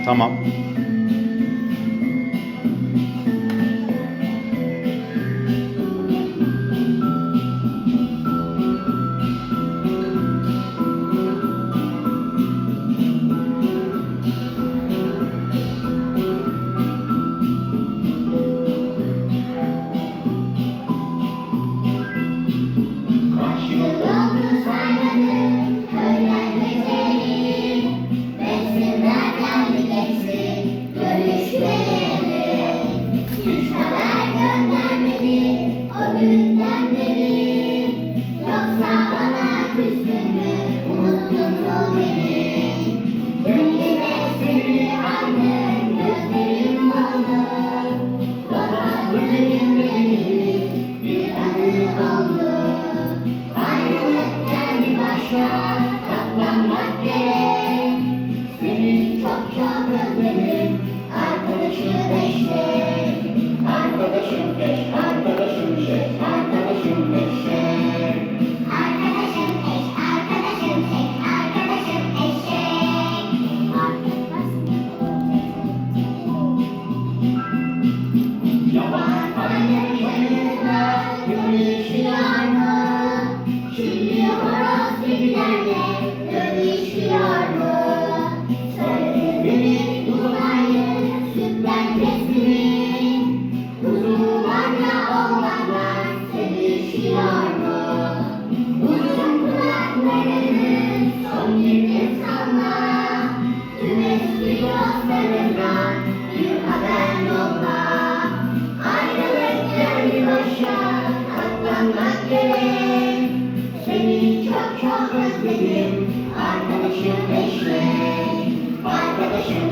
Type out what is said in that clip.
Tamam. Katlanmak gerek. Seni çok çok özledim. Arkadaşım eşek. Arkadaşım eş, arkadaşım eş, arkadaşım eşek. Arkadaşım eş, arkadaşım eş, arkadaşım eşek. Yaban kayıklarında görüşüyor mu? Şimdi horoz gibilerle dövüşüyor mu? Sarı minik uzaylı sütten keskin. Kuzularla oğlanlar sevişiyor mu? Uzun kulaklarını son bir kez salla. Tüm eski dostlarından bir haber yolla. Ayrılık geldi başa, katlanmak gerek. Seni çok çok özledim, arkadaşım eşek. Arkadaşım